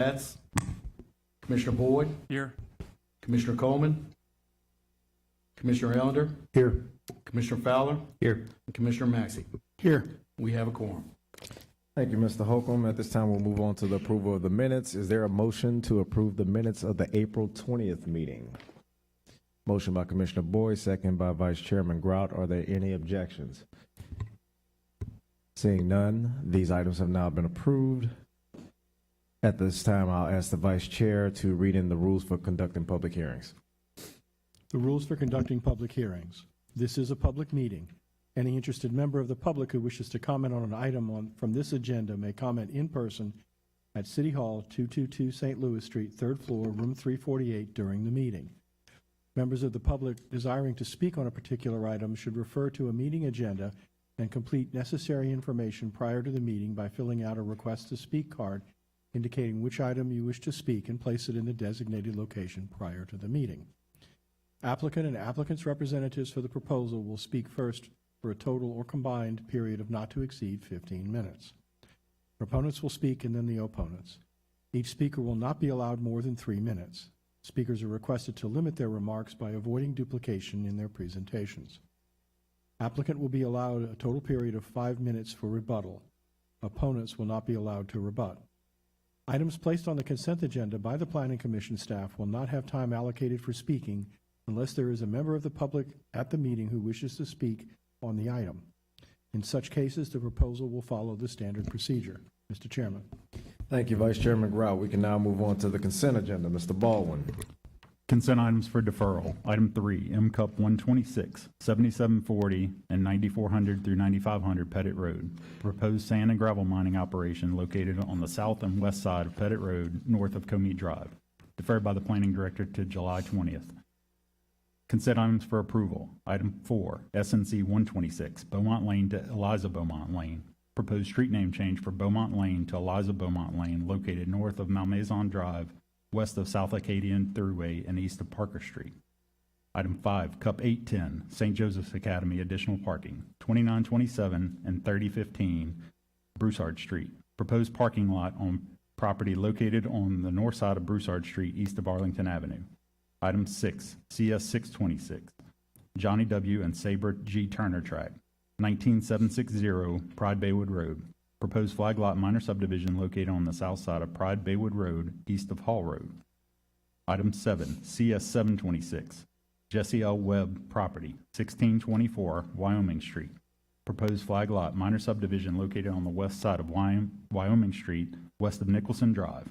Betts, Commissioner Boyd, Here. Commissioner Coleman, Commissioner Ellender, Here. Commissioner Fowler, Here. and Commissioner Maxey. Here. We have a quorum. Thank you, Mr. Holcomb. At this time, we'll move on to the approval of the minutes. Is there a motion to approve the minutes of the April 20th meeting? Motion by Commissioner Boyd, second by Vice Chairman Grout. Are there any objections? Seeing none, these items have now been approved. At this time, I'll ask the Vice Chair to read in the rules for conducting public hearings. The rules for conducting public hearings. This is a public meeting. Any interested member of the public who wishes to comment on an item from this agenda may comment in person at City Hall, 222 St. Louis Street, 3rd floor, room 348 during the meeting. Members of the public desiring to speak on a particular item should refer to a meeting agenda and complete necessary information prior to the meeting by filling out a request to speak card indicating which item you wish to speak and place it in the designated location prior to the meeting. Applicant and applicant's representatives for the proposal will speak first for a total or combined period of not to exceed 15 minutes. Proponents will speak and then the opponents. Each speaker will not be allowed more than 3 minutes. Speakers are requested to limit their remarks by avoiding duplication in their presentations. Applicant will be allowed a total period of 5 minutes for rebuttal. Opponents will not be allowed to rebut. Items placed on the consent agenda by the Planning Commission staff will not have time allocated for speaking unless there is a member of the public at the meeting who wishes to speak on the item. In such cases, the proposal will follow the standard procedure. Mr. Chairman. Thank you, Vice Chairman Grout. We can now move on to the consent agenda. Mr. Baldwin. Consent items for deferral. Item 3, M Cup 126, 7740 and 9400 through 9500 Pettit Road. Proposed sand and gravel mining operation located on the south and west side of Pettit Road, north of Comey Drive. Deferred by the Planning Director to July 20th. Consent items for approval. Item 4, SNC 126, Beaumont Lane to Eliza Beaumont Lane. Proposed street name change for Beaumont Lane to Eliza Beaumont Lane, located north of Malmaison Drive, west of South Acadian Thruway, and east of Parker Street. Item 5, Cup 810, St. Joseph's Academy, additional parking, 2927 and 3015 Broussard Street. Proposed parking lot on property located on the north side of Broussard Street, east of Arlington Avenue. Item 6, CS 626, Johnny W. and Sabre G. Turner Track, 19760 Pride Baywood Road. Proposed flag lot minor subdivision located on the south side of Pride Baywood Road, east of Hall Road. Item 7, CS 726, Jesse L. Webb property, 1624 Wyoming Street. Proposed flag lot minor subdivision located on the west side of Wyoming Street, west of Nicholson Drive.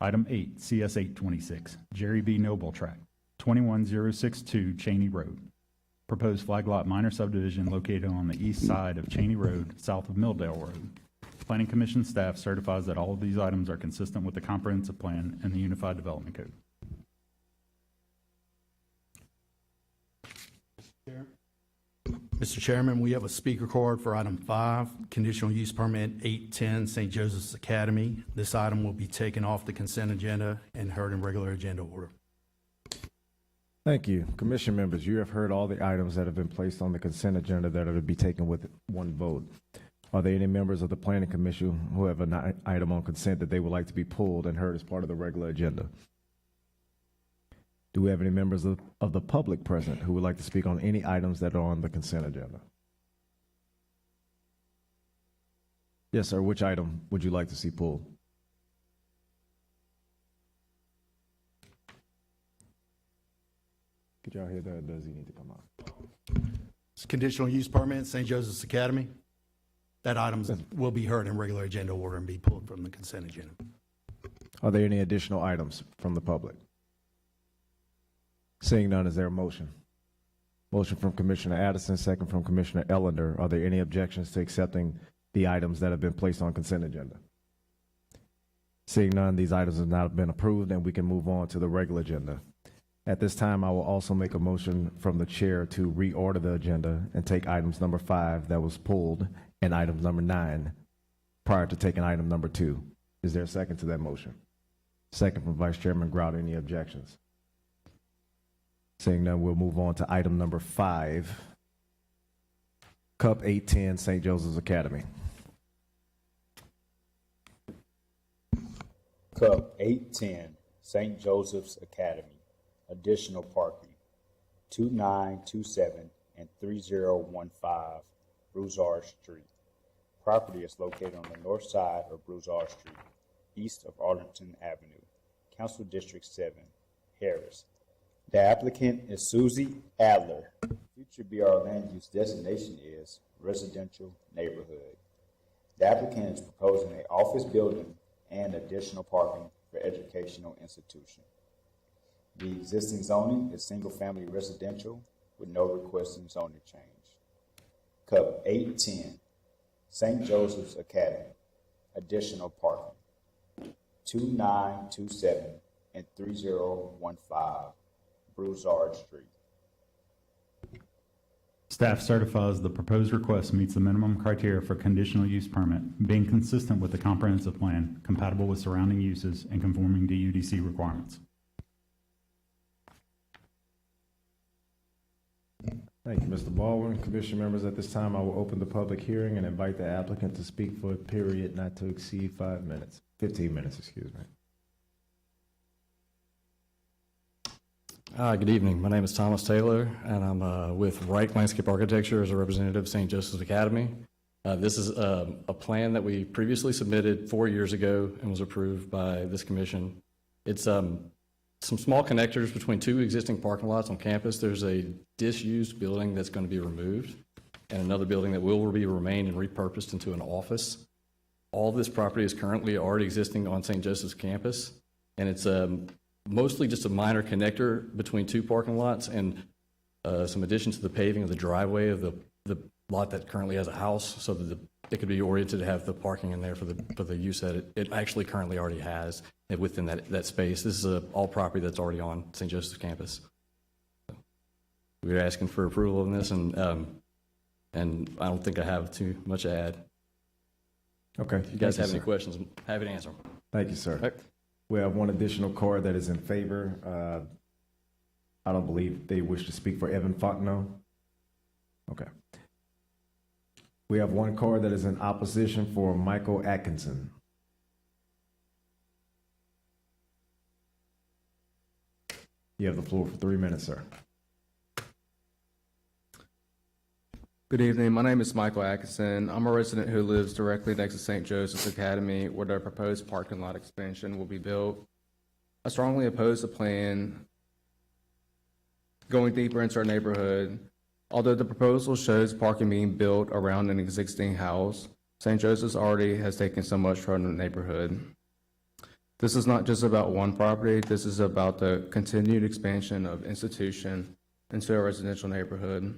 Item 8, CS 826, Jerry B. Noble Tract, 21062 Cheney Road. Proposed flag lot minor subdivision located on the east side of Cheney Road, south of Milldale Road. Planning Commission staff certifies that all of these items are consistent with the comprehensive plan and the Unified Development Code. Mr. Chairman, we have a speaker card for item 5, conditional use permit 810 St. Joseph's Academy. This item will be taken off the consent agenda and heard in regular agenda order. Thank you. Commission members, you have heard all the items that have been placed on the consent agenda that are to be taken with one vote. Are there any members of the Planning Commission who have an item on consent that they would like to be pulled and heard as part of the regular agenda? Do we have any members of the public present who would like to speak on any items that are on the consent agenda? Yes, sir. Which item would you like to see pulled? Could y'all hear that, or does he need to come out? It's conditional use permit St. Joseph's Academy. That item will be heard in regular agenda order and be pulled from the consent agenda. Are there any additional items from the public? Seeing none, is there a motion? Motion from Commissioner Addison, second from Commissioner Ellender. Are there any objections to accepting the items that have been placed on consent agenda? Seeing none, these items have now been approved and we can move on to the regular agenda. At this time, I will also make a motion from the chair to reorder the agenda and take items number 5 that was pulled and items number 9 prior to taking item number 2. Is there a second to that motion? Second from Vice Chairman Grout. Any objections? Seeing none, we'll move on to item number 5, Cup 810 St. Joseph's Academy. Cup 810, St. Joseph's Academy, additional parking, 2927 and 3015 Broussard Street. Property is located on the north side of Broussard Street, east of Arlington Avenue, Council District 7, Harris. The applicant is Susie Adler. Future BR land use designation is residential neighborhood. The applicant is proposing an office building and additional parking for educational institution. The existing zoning is single-family residential with no requesting zoning change. Cup 810, St. Joseph's Academy, additional parking, 2927 and 3015 Broussard Street. Staff certifies the proposed request meets the minimum criteria for conditional use permit, being consistent with the comprehensive plan, compatible with surrounding uses, and conforming to UDC requirements. Thank you, Mr. Baldwin. Commission members, at this time, I will open the public hearing and invite the applicant to speak for a period not to exceed 15 minutes, excuse me. Good evening. My name is Thomas Taylor, and I'm with Reich Landscape Architecture as a representative of St. Joseph's Academy. This is a plan that we previously submitted 4 years ago and was approved by this commission. It's some small connectors between two existing parking lots on campus. There's a disused building that's going to be removed and another building that will remain and repurposed into an office. All of this property is currently already existing on St. Joseph's campus, and it's mostly just a minor connector between two parking lots and some addition to the paving of the driveway of the lot that currently has a house, so that it could be oriented to have the parking in there for the use that it actually currently already has within that space. This is all property that's already on St. Joseph's campus. We're asking for approval of this, and I don't think I have too much to add. Okay. If you guys have any questions, I'm happy to answer them. Thank you, sir. Right. We have one additional card that is in favor. I don't believe they wish to speak for Evan Fontenot. Okay. We have one card that is in opposition for Michael Atkinson. You have the floor for 3 minutes, sir. Good evening. My name is Michael Atkinson. I'm a resident who lives directly next to St. Joseph's Academy, where the proposed parking lot expansion will be built. I strongly oppose the plan going deeper into our neighborhood. Although the proposal shows parking being built around an existing house, St. Joseph's already has taken so much from the neighborhood. This is not just about one property. This is about the continued expansion of institution into a residential neighborhood.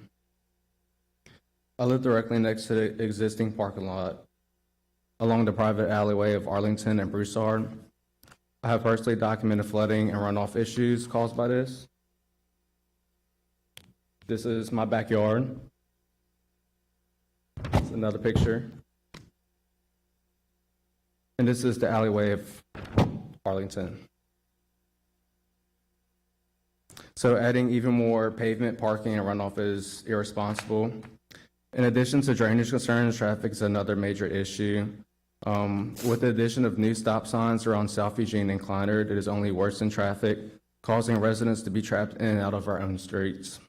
I live directly next to the existing parking lot along the private alleyway of Arlington and Broussard. I have personally documented flooding and runoff issues caused by this. This is my backyard. It's another picture. And this is the alleyway of Arlington. So adding even more pavement, parking, and runoff is irresponsible. In addition to drainage concerns, traffic is another major issue. With the addition of new stop signs around South Eugene and Kleinert, it has only worsened traffic, causing residents to be trapped in and out of our own streets.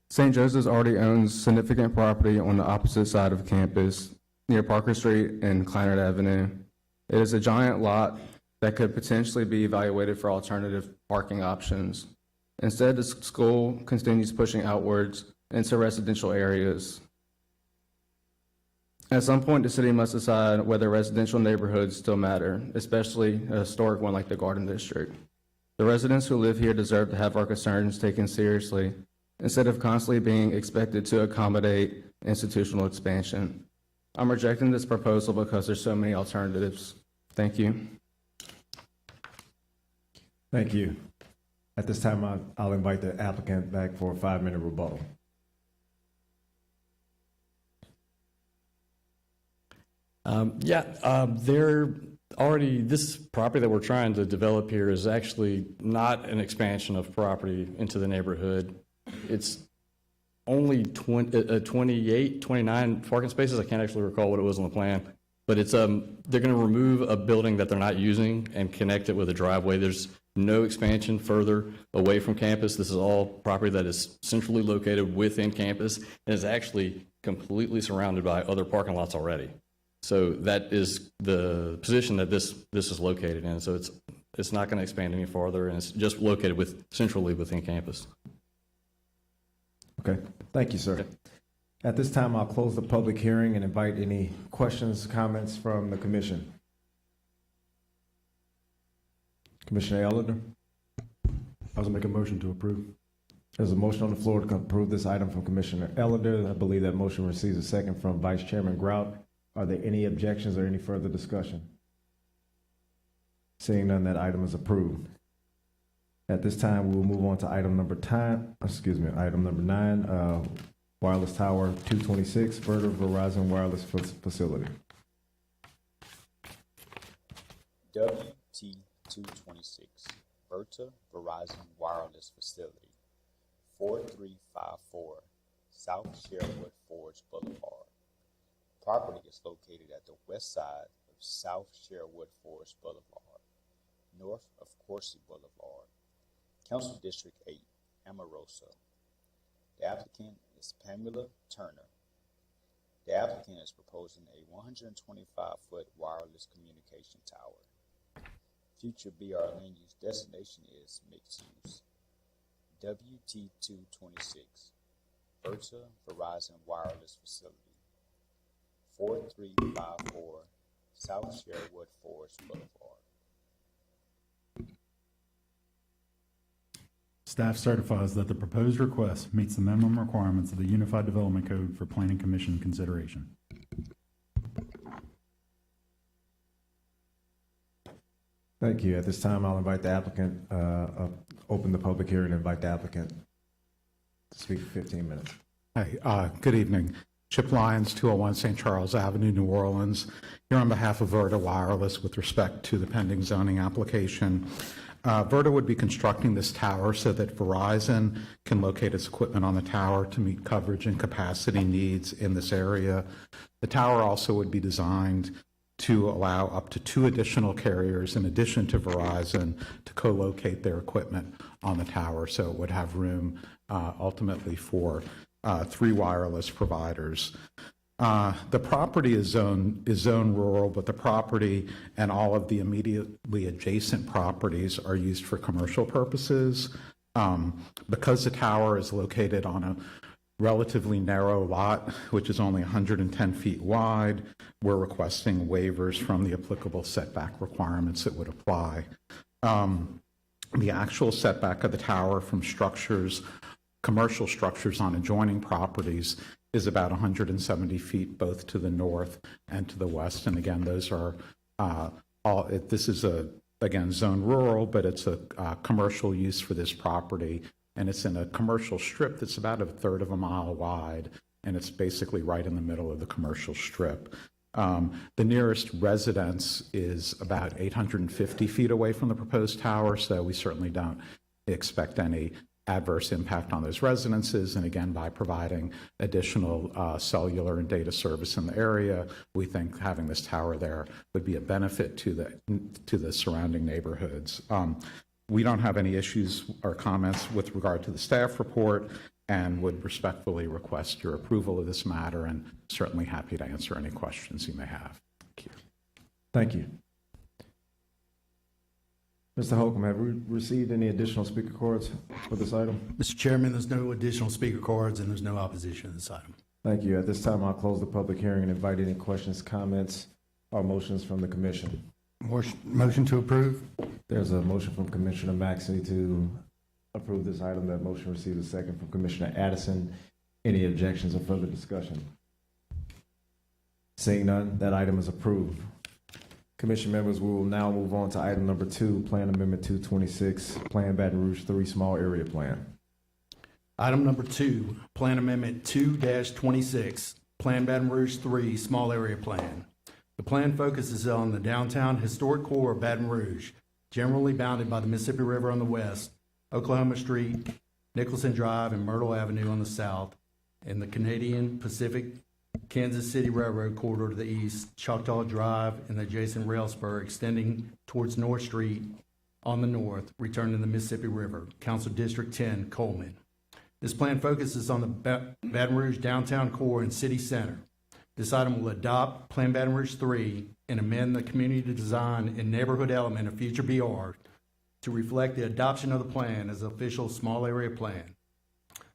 St. Joseph's already owns significant property on the opposite side of campus, near Parker Street and Kleinert Avenue. It is a giant lot that could potentially be evaluated for alternative parking options. Instead, the school continues pushing outwards into residential areas. At some point, the city must decide whether residential neighborhoods still matter, especially a historic one like the Garden District. The residents who live here deserve to have our concerns taken seriously, instead of constantly being expected to accommodate institutional expansion. I'm rejecting this proposal because there's so many alternatives. Thank you. Thank you. At this time, I'll invite the applicant back for a 5-minute rebuttal. This property that we're trying to develop here is actually not an expansion of property into the neighborhood. It's only 28, 29 parking spaces. I can't actually recall what it was on the plan. But it's, they're going to remove a building that they're not using and connect it with a driveway. There's no expansion further away from campus. This is all property that is centrally located within campus and is actually completely surrounded by other parking lots already. So that is the position that this is located in. So it's not going to expand any farther, and it's just located centrally within campus. Okay, thank you, sir. At this time, I'll close the public hearing and invite any questions, comments from the commission. Commissioner Ellender? I was make a motion to approve. There's a motion on the floor to approve this item from Commissioner Ellender. I believe that motion receives a second from Vice Chairman Grout. Are there any objections or any further discussion? Seeing none, that item is approved. At this time, we will move on to item number 9, Wireless Tower 226, Verta Verizon Wireless Facility. WT226, Verta Verizon Wireless Facility, 4354 South Sherwood Forge Boulevard. Property is located at the west side of South Sherwood Forge Boulevard, north of Coursey Boulevard, Council District 8, Amarosa. The applicant is Pamela Turner. The applicant is proposing a 125-foot wireless communication tower. Future BR land use destination is mixed use. WT226, Verta Verizon Wireless Facility, 4354 South Sherwood Forge Boulevard. Staff certifies that the proposed request meets the minimum requirements of the Unified Development Code for Planning Commission consideration. Thank you. At this time, I'll invite the applicant, open the public hearing and invite the applicant to speak for 15 minutes. Hi, good evening. Chip Lyons, 201 St. Charles Avenue, New Orleans, here on behalf of Verta Wireless with respect to the pending zoning application. Verta would be constructing this tower so that Verizon can locate its equipment on the tower to meet coverage and capacity needs in this area. The tower also would be designed to allow up to 2 additional carriers in addition to Verizon to co-locate their equipment on the tower, so it would have room ultimately for 3 wireless providers. The property is zone rural, but the property and all of the immediately adjacent properties are used for commercial purposes. Because the tower is located on a relatively narrow lot, which is only 110 feet wide, we're requesting waivers from the applicable setback requirements that would apply. The actual setback of the tower from structures, commercial structures on adjoining properties, is about 170 feet both to the north and to the west. And again, those are this is again zone rural, but it's a commercial use for this property, and it's in a commercial strip that's about 1/3 of a mile wide, and it's basically right in the middle of the commercial strip. The nearest residence is about 850 feet away from the proposed tower, so we certainly don't expect any adverse impact on those residences. And again, by providing additional cellular and data service in the area, we think having this tower there would be a benefit to the surrounding neighborhoods. We don't have any issues or comments with regard to the staff report and would respectfully request your approval of this matter, and certainly happy to answer any questions you may have. Thank you. Thank you. Mr. Holcomb, have we received any additional speaker cards for this item? Mr. Chairman, there's no additional speaker cards and there's no opposition to this item. Thank you. At this time, I'll close the public hearing and invite any questions, comments, or motions from the commission. Motion to approve? There's a motion from Commissioner Maxey to approve this item. That motion receives a second from Commissioner Addison. Any objections or further discussion? Seeing none, that item is approved. Commission members, we will now move on to item number 2, Plan Amendment 226, Plan Baton Rouge 3 Small Area Plan. Item number 2, Plan Amendment 2-26, Plan Baton Rouge 3 Small Area Plan. The plan focuses on the downtown historic core of Baton Rouge, generally bounded by the Mississippi River on the west, Oklahoma Street, Nicholson Drive, and Myrtle Avenue on the south, and the Canadian Pacific Kansas City Railroad corridor to the east, Choctaw Drive and the adjacent rail spur extending towards North Street on the north, returning to the Mississippi River. Council District 10, Coleman. This plan focuses on the Baton Rouge downtown core and city center. This item will adopt Plan Baton Rouge 3 and amend the community design and neighborhood element of future BR to reflect the adoption of the plan as an official small area plan.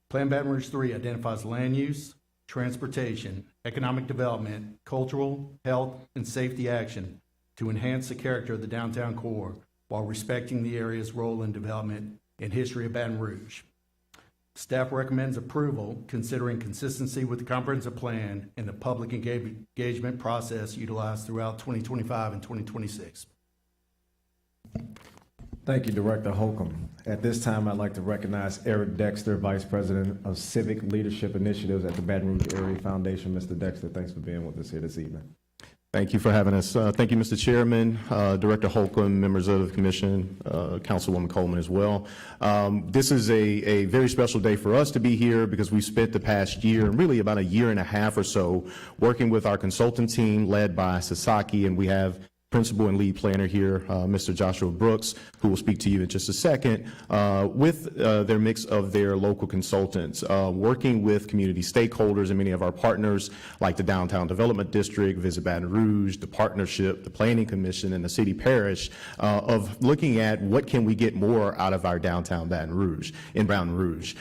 Plan Baton Rouge 3 identifies land use, transportation, economic development, cultural, health, and safety action to enhance the character of the downtown core while respecting the area's role in development and history of Baton Rouge. Staff recommends approval, considering consistency with the comprehensive plan and the public engagement process utilized throughout 2025 and 2026. Thank you, Director Holcomb. At this time, I'd like to recognize Eric Dexter, Vice President of Civic Leadership Initiatives at the Baton Rouge Area Foundation. Mr. Dexter, thanks for being with us here this evening. Thank you for having us. Thank you, Mr. Chairman, Director Holcomb, members of the Commission, Councilwoman Coleman as well. This is a very special day for us to be here because we spent the past year, and really about a year and a half or so, working with our consultant team led by Sasaki, and we have principal and lead planner here, Mr. Joshua Brooks, who will speak to you in just a second, with their mix of their local consultants, working with community stakeholders and many of our partners like the Downtown Development District, Visit Baton Rouge, the Partnership, the Planning Commission, and the City Parish, of looking at what can we get more out of our downtown Baton Rouge, in Baton Rouge.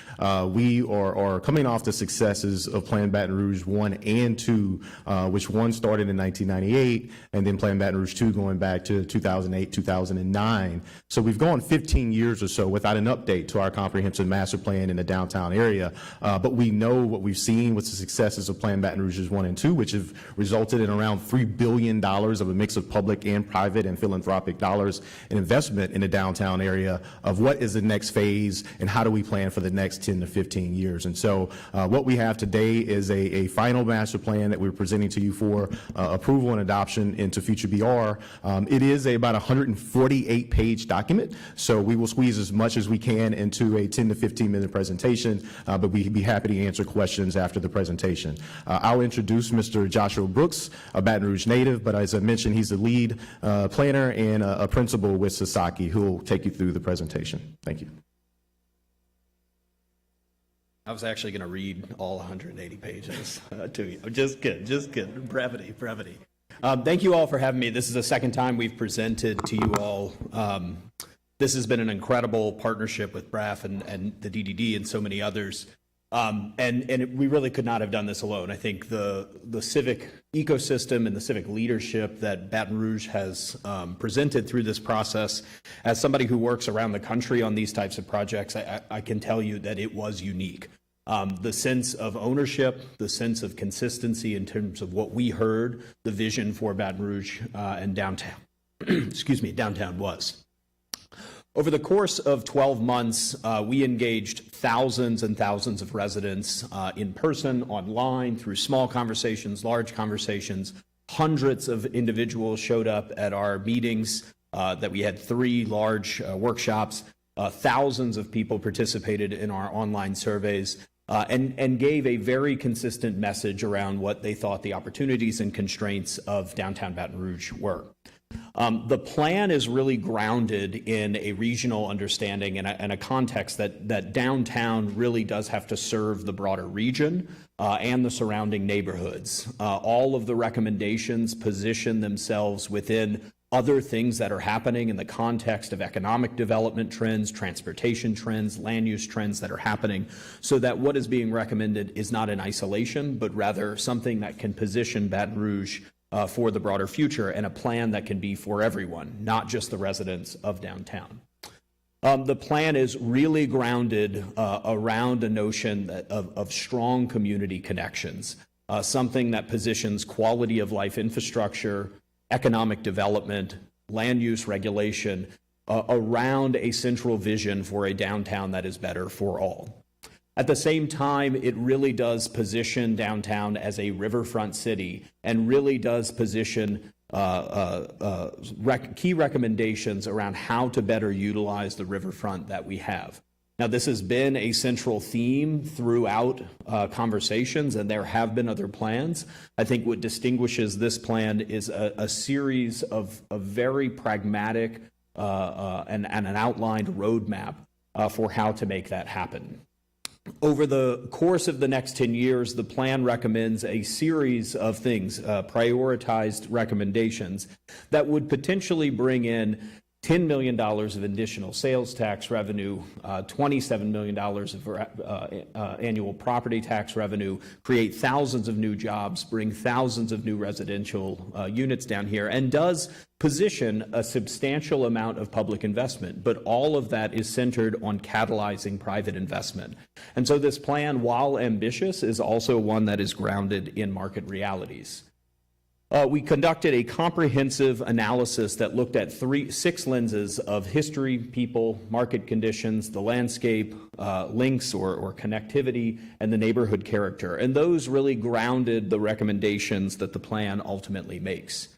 We are coming off the successes of Plan Baton Rouge 1 and 2, which one started in 1998, and then Plan Baton Rouge 2 going back to 2008, 2009. So we've gone 15 years or so without an update to our comprehensive master plan in the downtown area. But we know what we've seen with the successes of Plan Baton Rouge's 1 and 2, which have resulted in around $3 billion of a mix of public and private and philanthropic dollars in investment in the downtown area of what is the next phase and how do we plan for the next 10 to 15 years. And so what we have today is a final master plan that we're presenting to you for approval and adoption into future BR. It is about 148-page document, so we will squeeze as much as we can into a 10 to 15-minute presentation, but we'd be happy to answer questions after the presentation. I'll introduce Mr. Joshua Brooks, a Baton Rouge native, but as I mentioned, he's the lead planner and a principal with Sasaki, who will take you through the presentation. Thank you. I was actually going to read all 180 pages to you. Just kidding. Brevity. Thank you all for having me. This is the second time we've presented to you all. This has been an incredible partnership with BRAF and the DDD and so many others. We really could not have done this alone. I think the civic ecosystem and the civic leadership that Baton Rouge has presented through this process, as somebody who works around the country on these types of projects, I can tell you that it was unique. The sense of ownership, the sense of consistency in terms of what we heard, the vision for Baton Rouge and downtown, downtown was. Over the course of 12 months, we engaged thousands and thousands of residents in person, online, through small conversations, large conversations. Hundreds of individuals showed up at our meetings that we had 3 large workshops. Thousands of people participated in our online surveys. And gave a very consistent message around what they thought the opportunities and constraints of downtown Baton Rouge were. The plan is really grounded in a regional understanding and a context that downtown really does have to serve the broader region and the surrounding neighborhoods. All of the recommendations position themselves within other things that are happening in the context of economic development trends, transportation trends, land use trends that are happening, so that what is being recommended is not in isolation, but rather something that can position Baton Rouge for the broader future and a plan that can be for everyone, not just the residents of downtown. The plan is really grounded around a notion of strong community connections, something that positions quality of life infrastructure, economic development, land use regulation around a central vision for a downtown that is better for all. At the same time, it really does position downtown as a riverfront city and really does position key recommendations around how to better utilize the riverfront that we have. Now, this has been a central theme throughout conversations, and there have been other plans. I think what distinguishes this plan is a series of very pragmatic and an outlined roadmap for how to make that happen. Over the course of the next 10 years, the plan recommends a series of things, prioritized recommendations, that would potentially bring in $10 million of additional sales tax revenue, $27 million of annual property tax revenue, create thousands of new jobs, bring thousands of new residential units down here, and does position a substantial amount of public investment. But all of that is centered on catalyzing private investment. And so this plan, while ambitious, is also one that is grounded in market realities. We conducted a comprehensive analysis that looked at 6 lenses of history, people, market conditions, the landscape, links or connectivity, and the neighborhood character. And those really grounded the recommendations that the plan ultimately makes.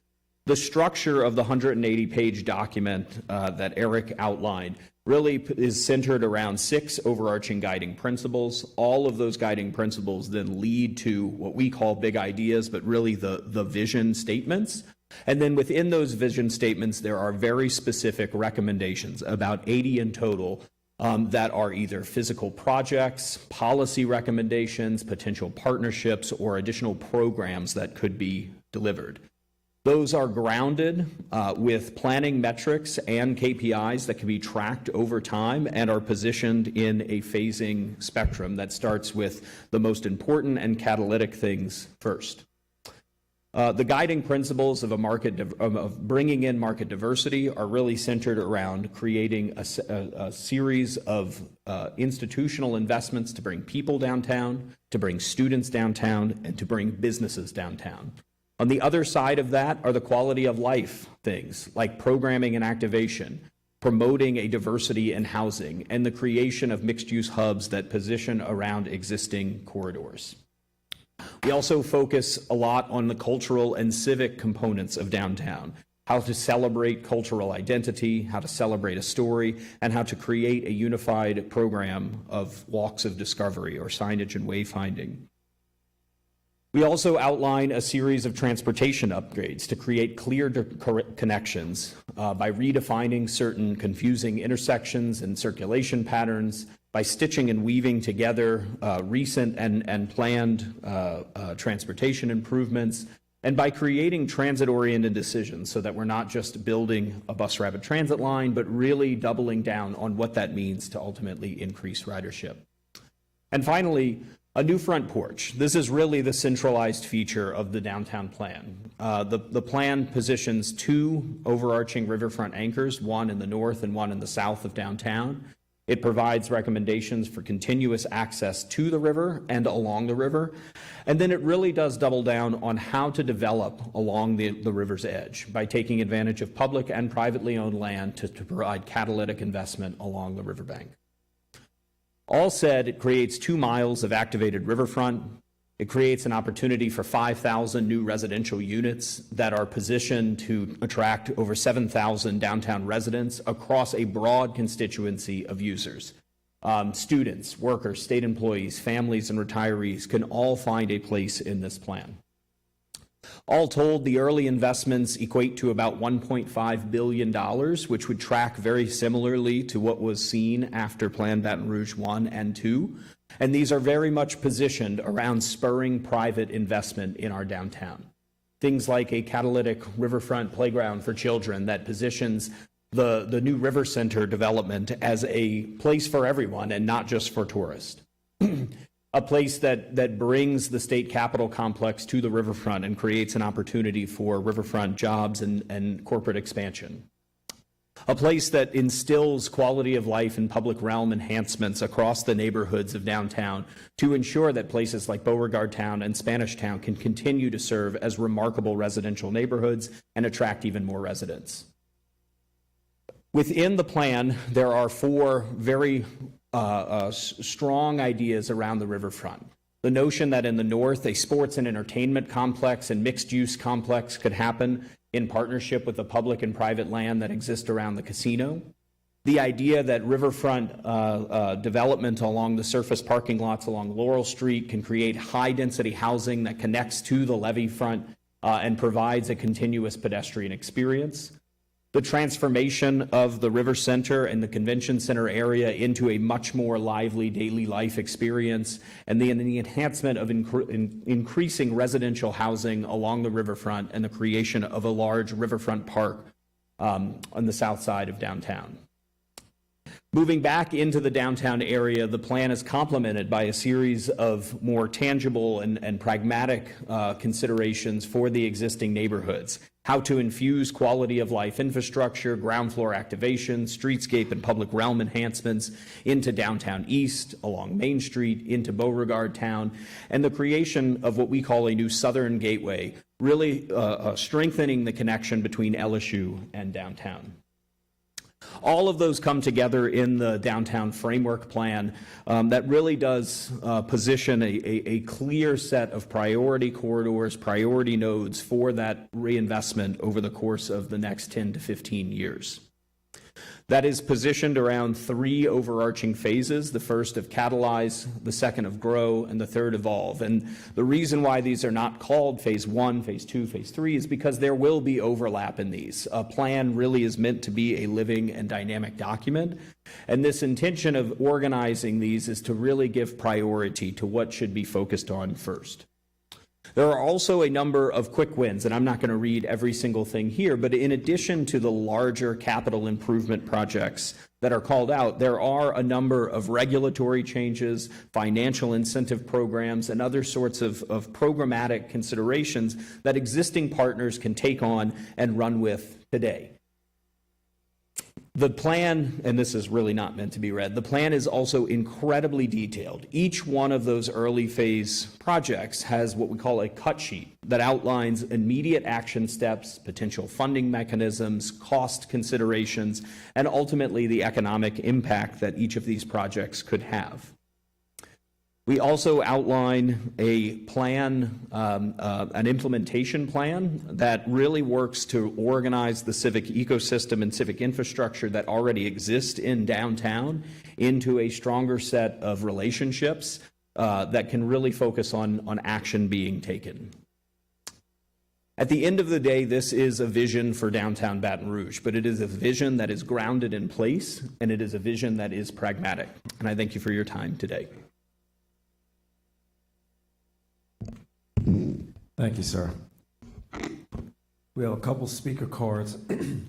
The structure of the 180-page document that Eric outlined really is centered around 6 overarching guiding principles. All of those guiding principles then lead to what we call big ideas, but really the vision statements. And then within those vision statements, there are very specific recommendations, about 80 in total, that are either physical projects, policy recommendations, potential partnerships, or additional programs that could be delivered. Those are grounded with planning metrics and KPIs that can be tracked over time and are positioned in a phasing spectrum that starts with the most important and catalytic things first. The guiding principles of of bringing in market diversity are really centered around creating a series of institutional investments to bring people downtown, to bring students downtown, and to bring businesses downtown. On the other side of that are the quality of life things, like programming and activation, promoting a diversity in housing, and the creation of mixed-use hubs that position around existing corridors. We also focus a lot on the cultural and civic components of downtown, how to celebrate cultural identity, how to celebrate a story, and how to create a unified program of walks of discovery or signage and wayfinding. We also outline a series of transportation upgrades to create clear connections by redefining certain confusing intersections and circulation patterns, by stitching and weaving together recent and planned transportation improvements, and by creating transit-oriented decisions so that we're not just building a bus rapid transit line, but really doubling down on what that means to ultimately increase ridership. And finally, a new front porch. This is really the centralized feature of the downtown plan. The plan positions 2 overarching riverfront anchors, one in the north and one in the south of downtown. It provides recommendations for continuous access to the river and along the river. And then it really does double down on how to develop along the river's edge by taking advantage of public and privately owned land to provide catalytic investment along the riverbank. All said, it creates 2 miles of activated riverfront. It creates an opportunity for 5,000 new residential units that are positioned to attract over 7,000 downtown residents across a broad constituency of users. Students, workers, state employees, families, and retirees can all find a place in this plan. All told, the early investments equate to about $1.5 billion, which would track very similarly to what was seen after Plan Baton Rouge 1 and 2. And these are very much positioned around spurring private investment in our downtown. Things like a catalytic riverfront playground for children that positions the new River Center development as a place for everyone and not just for tourists. A place that brings the state capitol complex to the riverfront and creates an opportunity for riverfront jobs and corporate expansion. A place that instills quality of life and public realm enhancements across the neighborhoods of downtown to ensure that places like Beauregard Town and Spanish Town can continue to serve as remarkable residential neighborhoods and attract even more residents. Within the plan, there are 4 very strong ideas around the riverfront. The notion that in the north, a sports and entertainment complex and mixed-use complex could happen in partnership with the public and private land that exists around the casino. The idea that riverfront development along the surface parking lots along Laurel Street can create high-density housing that connects to the levee front and provides a continuous pedestrian experience. The transformation of the River Center and the Convention Center area into a much more lively daily life experience, and the enhancement of increasing residential housing along the riverfront and the creation of a large riverfront park on the south side of downtown. Moving back into the downtown area, the plan is complemented by a series of more tangible and pragmatic considerations for the existing neighborhoods. How to infuse quality of life infrastructure, ground floor activation, streetscape and public realm enhancements into downtown east, along Main Street, into Beauregard Town, and the creation of what we call a new southern gateway, really strengthening the connection between LSU and downtown. All of those come together in the downtown framework plan that really does position a clear set of priority corridors, priority nodes for that reinvestment over the course of the next 10 to 15 years. That is positioned around three overarching phases, the first of Catalyze, the second of Grow, and the third Evolve. And the reason why these are not called Phase 1, Phase 2, Phase 3 is because there will be overlap in these. A plan really is meant to be a living and dynamic document, and this intention of organizing these is to really give priority to what should be focused on first. There are also a number of quick wins, and I'm not going to read every single thing here, but in addition to the larger capital improvement projects that are called out, there are a number of regulatory changes, financial incentive programs, and other sorts of programmatic considerations that existing partners can take on and run with today. The plan, and this is really not meant to be read, the plan is also incredibly detailed. Each one of those early phase projects has what we call a cut sheet that outlines immediate action steps, potential funding mechanisms, cost considerations, and ultimately the economic impact that each of these projects could have. We also outline a plan, an implementation plan that really works to organize the civic ecosystem and civic infrastructure that already exist in downtown into a stronger set of relationships that can really focus on action being taken. At the end of the day, this is a vision for downtown Baton Rouge, but it is a vision that is grounded in place, and it is a vision that is pragmatic. And I thank you for your time today. Thank you, sir. We have a couple speaker cards,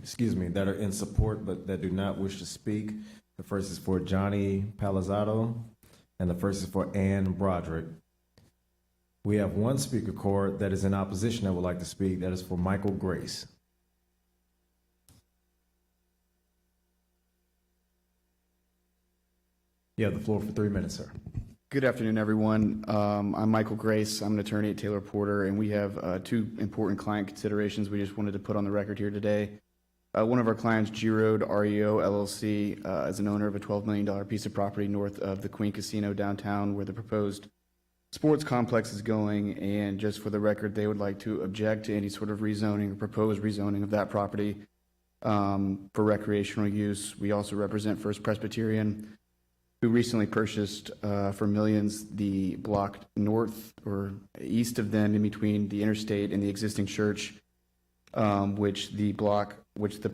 excuse me, that are in support but that do not wish to speak. The first is for Johnny Palazzotto, and the first is for Ann Broderick. We have one speaker card that is in opposition that would like to speak. That is for Michael Grace. You have the floor for 3 minutes, sir. Good afternoon, everyone. I'm Michael Grace. I'm an attorney at Taylor Porter, and we have two important client considerations we just wanted to put on the record here today. One of our clients, G Road REO LLC, is an owner of a $12 million piece of property north of the Queen Casino downtown where the proposed sports complex is going, and just for the record, they would like to object to any sort of rezoning or proposed rezoning of that property for recreational use. We also represent First Presbyterian, who recently purchased for millions the block north or east of them in between the interstate and the existing church, which the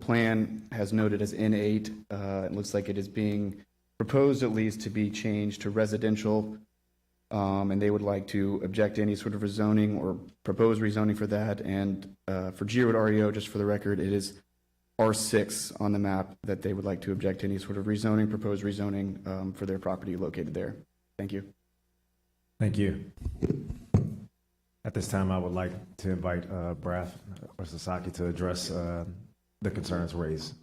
plan has noted as N8. It looks like it is being proposed at least to be changed to residential, and they would like to object to any sort of rezoning or propose rezoning for that. And for G Road REO, just for the record, it is R6 on the map that they would like to object to any sort of rezoning, proposed rezoning for their property located there. Thank you. Thank you. At this time, I would like to invite Braff or Sasaki to address the concerns raised.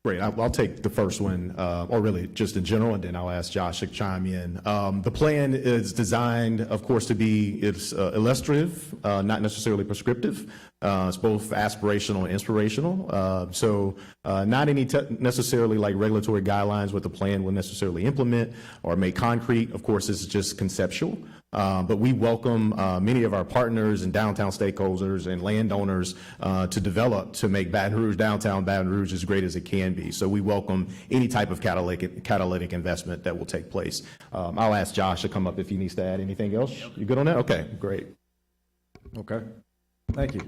Great. I'll take the first one, or really just in general, and then I'll ask Josh to chime in. The plan is designed, of course, to be illustrative, not necessarily prescriptive. It's both aspirational and inspirational. So not any necessarily like regulatory guidelines what the plan will necessarily implement or make concrete. Of course, this is just conceptual. But we welcome many of our partners and downtown stakeholders and landowners to develop to make Baton Rouge, downtown Baton Rouge, as great as it can be. So we welcome any type of catalytic investment that will take place. I'll ask Josh to come up if he needs to add anything else. You good on that? Okay, great. Okay, thank you.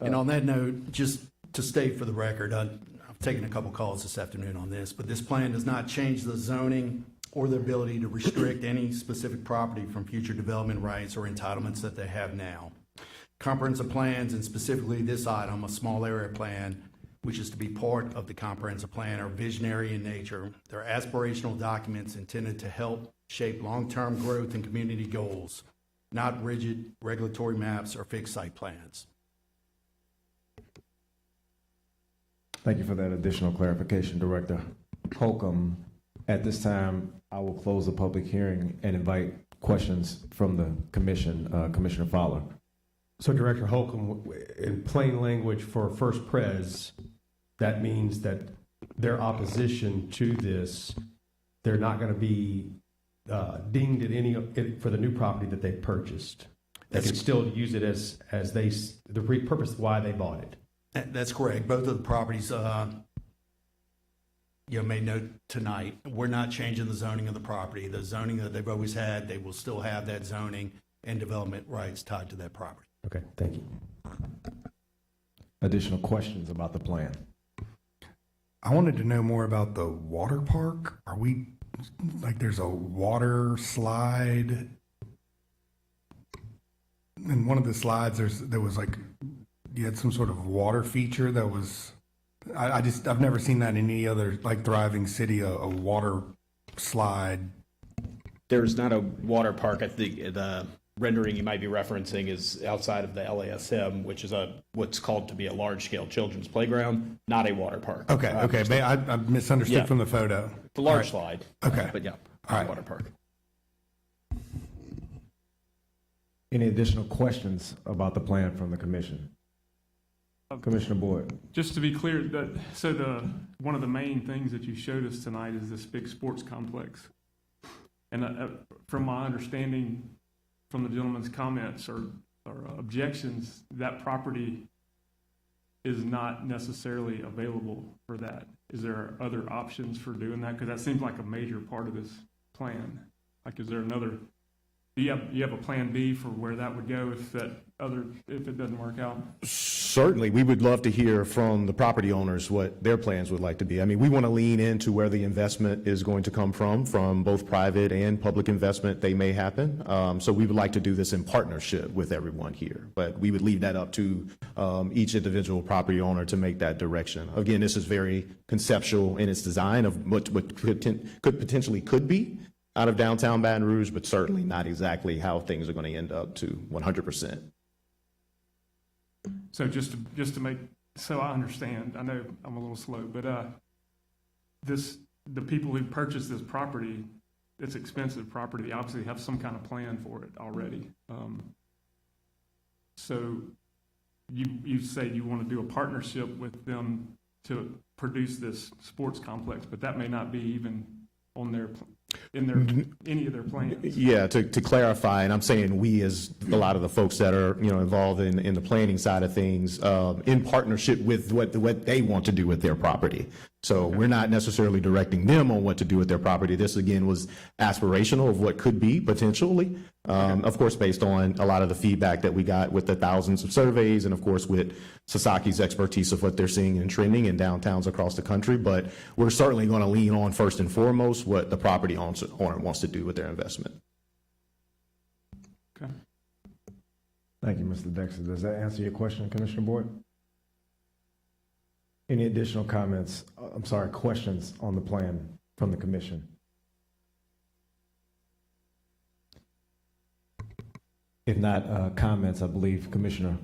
And on that note, just to state for the record, I've taken a couple calls this afternoon on this, but this plan does not change the zoning or the ability to restrict any specific property from future development rights or entitlements that they have now. Comprehensive plans, and specifically this item, a small area plan, which is to be part of the comprehensive plan, are visionary in nature. They're aspirational documents intended to help shape long-term growth and community goals, not rigid regulatory maps or fixed site plans. Thank you for that additional clarification, Director Holcomb. At this time, I will close the public hearing and invite questions from the commission. Commissioner Fowler. So Director Holcomb, in plain language for First Pres, that means that their opposition to this, they're not going to be dinged at any for the new property that they purchased. They can still use it as the purpose why they bought it. That's correct. Both of the properties, made note tonight, we're not changing the zoning of the property. The zoning that they've always had, they will still have that zoning and development rights tied to that property. Okay, thank you. Additional questions about the plan? I wanted to know more about the water park. Are we, like, there's a water slide? In one of the slides, there was like, you had some sort of water feature that was, I've never seen that in any other, like, thriving city, a water slide. There's not a water park. I think the rendering you might be referencing is outside of the LASM, which is what's called to be a large-scale children's playground, not a water park. Okay, okay, I misunderstood Yeah. from the photo. The large slide. Okay. But yeah, All right. water park. Any additional questions about the plan from the commission? Commissioner Boyd. Just to be clear, one of the main things that you showed us tonight is this big sports complex. And from my understanding from the gentleman's comments or objections, that property is not necessarily available for that. Is there other options for doing that? Because that seems like a major part of this plan. Like, is there another, do you have a plan B for where that would go if it doesn't work out? Certainly, we would love to hear from the property owners what their plans would like to be. I mean, we want to lean into where the investment is going to come from both private and public investment they may happen. So we would like to do this in partnership with everyone here, but we would leave that up to each individual property owner to make that direction. Again, this is very conceptual in its design of what could be out of downtown Baton Rouge, but certainly not exactly how things are going to end up to 100%. So just to make, so I understand, I know I'm a little slow, but the people who purchased this property, it's expensive property, they obviously have some kind of plan for it already. So you say you want to do a partnership with them to produce this sports complex, but that may not be even on any of their plans. Yeah, to clarify, and I'm saying we as a lot of the folks that are, involved in the planning side of things, in partnership with what they want to do with their property. So we're not necessarily directing them on what to do with their property. This, again, was aspirational of what could be potentially, of course, based on a lot of the feedback that we got with the thousands of surveys and, of course, with Sasaki's expertise of what they're seeing in trending in downtowns across the country. But we're certainly going to lean on, first and foremost, what the property owner wants to do with their investment. Okay. Thank you, Mr. Dexter. Does that answer your question, Commissioner Boyd? Any additional comments, questions on the plan from the commission? If not comments, I believe Commissioner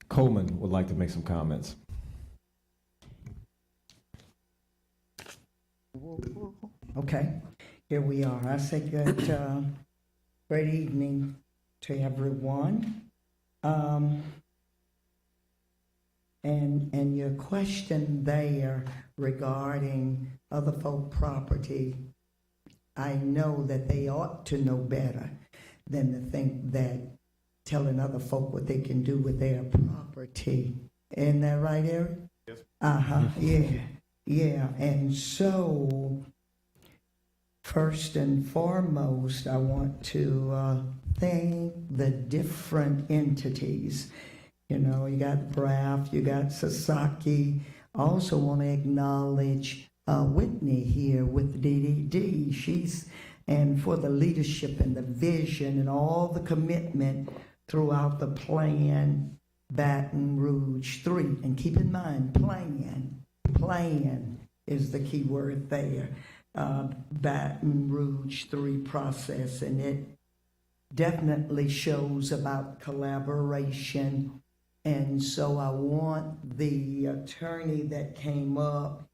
Coleman would like to make some comments. Okay, here we are. I say great evening to everyone. And your question there regarding other folk property, I know that they ought to know better. than to think that telling other folk what they can do with their property. Isn't that right, Eric? Yes. Yeah. And so, first and foremost, I want to thank the different entities. You know, you got BRAF, you got Sasaki. I also want to acknowledge Whitney here with DDD. And for the leadership and the vision and all the commitment throughout the plan, Baton Rouge 3. And keep in mind, plan is the key word there. Baton Rouge 3 process, and it definitely shows about collaboration. And so I want the attorney that came up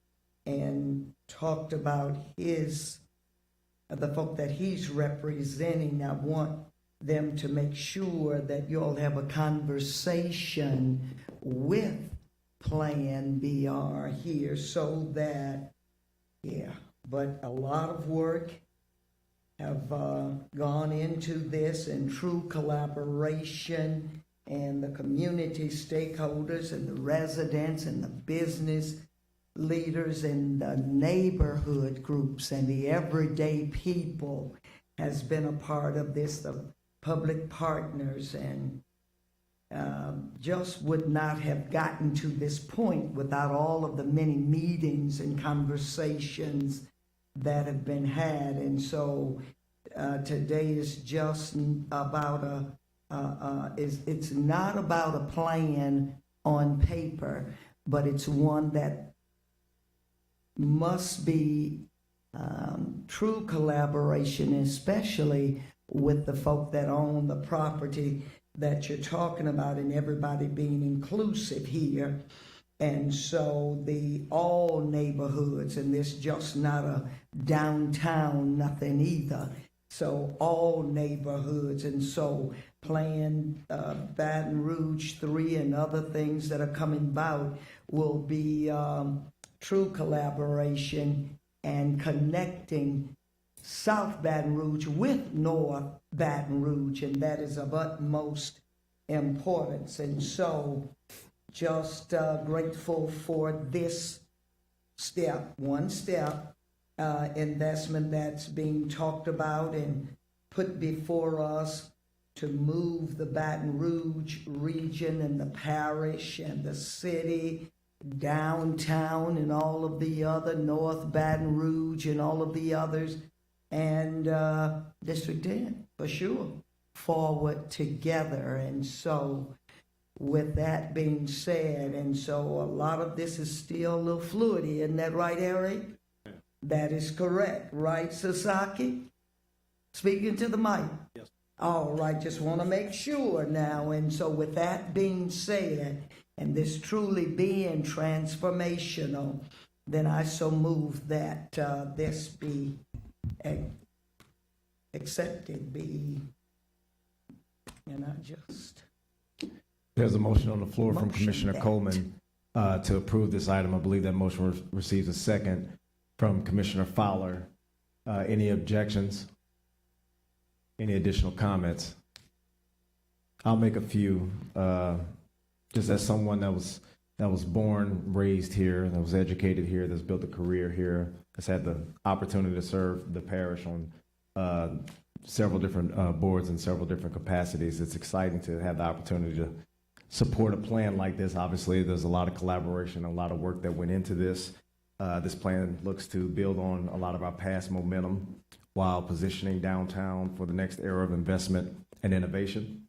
and talked about the folk that he's representing, I want them to make sure that you'll have a conversation with Plan BR here so that, but a lot of work have gone into this and true collaboration, and the community stakeholders and the residents and the business leaders and the neighborhood groups and the everyday people has been a part of this, the public partners, and just would not have gotten to this point without all of the many meetings and conversations that have been had. And so today is just about it's not about a plan on paper, but it's one that must be true collaboration, especially with the folk that own the property that you're talking about, and everybody being inclusive here. And so all neighborhoods, and this just not a downtown nothing either. So all neighborhoods, and so Plan Baton Rouge 3 and other things that are coming about will be true collaboration and connecting South Baton Rouge with North Baton Rouge, and that is of utmost importance. And so just grateful for this one step investment that's being talked about and put before us to move the Baton Rouge region and the parish and the city, downtown and all of the other, North Baton Rouge and all of the others, and District 10, for sure, forward together. And so with that being said, and so a lot of this is still a little fluid, isn't that right, Eric? Yeah. That is correct, right, Sasaki? Speaking to the mic. Yes. All right, just want to make sure now. And so with that being said, and this truly being transformational, then I so move that this be accepted, and I just... There's a motion on the floor from Commissioner Coleman to approve this item. I believe that motion receives a second from Commissioner Fowler. Any objections? Any additional comments? I'll make a few. Just as someone that was born, raised here, that was educated here, that's built a career here, has had the opportunity to serve the parish on several different boards in several different capacities. It's exciting to have the opportunity to support a plan like this. Obviously, there's a lot of collaboration, a lot of work that went into this. This plan looks to build on a lot of our past momentum while positioning downtown for the next era of investment and innovation.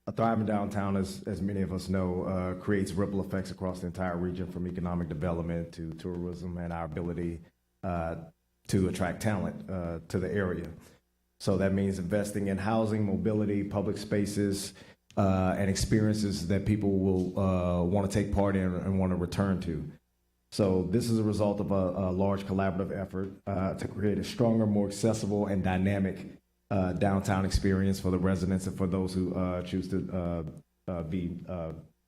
A thriving downtown, as many of us know, creates ripple effects across the entire region, from economic development to tourism and our ability to attract talent to the area. So that means investing in housing, mobility, public spaces, and experiences that people will want to take part in and want to return to. So this is a result of a large collaborative effort to create a stronger, more accessible and dynamic downtown experience for the residents and for those who choose to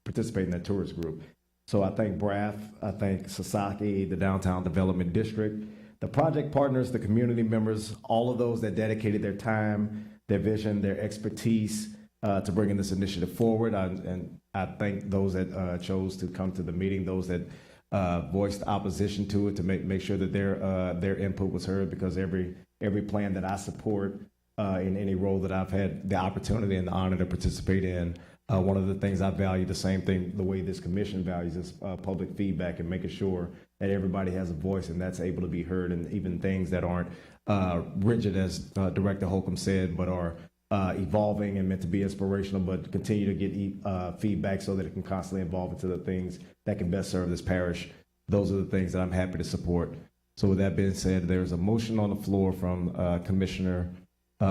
participate in that tourist group. So I thank BRAF, I thank Sasaki, the Downtown Development District, the project partners, the community members, all of those that dedicated their time, their vision, their expertise to bringing this initiative forward. And I thank those that chose to come to the meeting, those that voiced opposition to it, to make sure that their input was heard, because every plan that I support in any role that I've had the opportunity and the honor to participate in, one of the things I value, the same thing, the way this commission values, is public feedback and making sure that everybody has a voice and that's able to be heard, and even things that aren't rigid, as Director Holcomb said, but are evolving and meant to be inspirational, but continue to get feedback so that it can constantly evolve into the things that can best serve this parish. Those are the things that I'm happy to support. So with that being said, there's a motion on the floor from Commissioner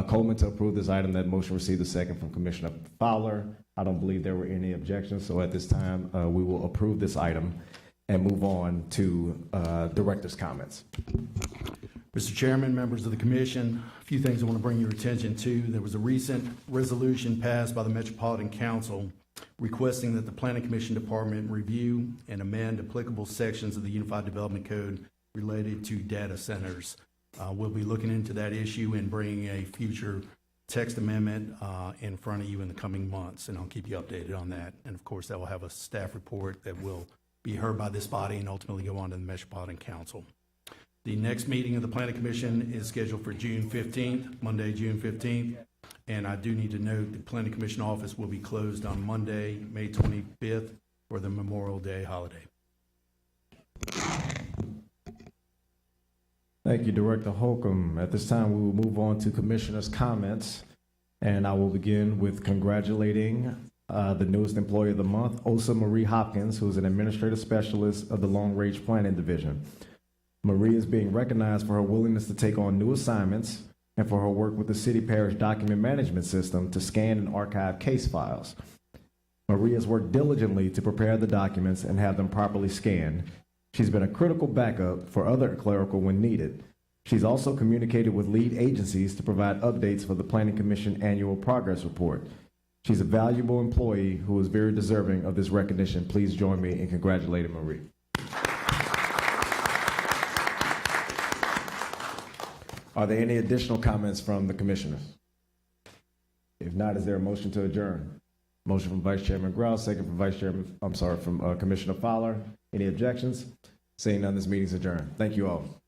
Coleman to approve this item. That motion received a second from Commissioner Fowler. I don't believe there were any objections, so at this time, we will approve this item and move on to Director's comments. Mr. Chairman, members of the commission, a few things I want to bring your attention to. There was a recent resolution passed by the Metropolitan Council requesting that the Planning Commission Department review and amend applicable sections of the Unified Development Code related to data centers. We'll be looking into that issue and bringing a future text amendment in front of you in the coming months, and I'll keep you updated on that. And of course, that will have a staff report that will be heard by this body and ultimately go on to the Metropolitan Council. The next meeting of the Planning Commission is scheduled for June 15th, Monday, June 15th. And I do need to note the Planning Commission office will be closed on Monday, May 25th for the Memorial Day holiday. Thank you, Director Holcomb. At this time, we will move on to commissioners' comments. And I will begin with congratulating the newest employee of the month, Osa Marie Hopkins, who is an administrative specialist of the Long Range Planning Division. Marie is being recognized for her willingness to take on new assignments and for her work with the City Parish Document Management System to scan and archive case files. Marie has worked diligently to prepare the documents and have them properly scanned. She's been a critical backup for other clerical when needed. She's also communicated with lead agencies to provide updates for the Planning Commission Annual Progress Report. She's a valuable employee who is very deserving of this recognition. Please join me in congratulating Marie. Are there any additional comments from the commissioners? If not, is there a motion to adjourn? Motion from Vice Chairman Grouse, second from Commissioner Fowler. Any objections? Seeing none, this meeting is adjourned. Thank you all.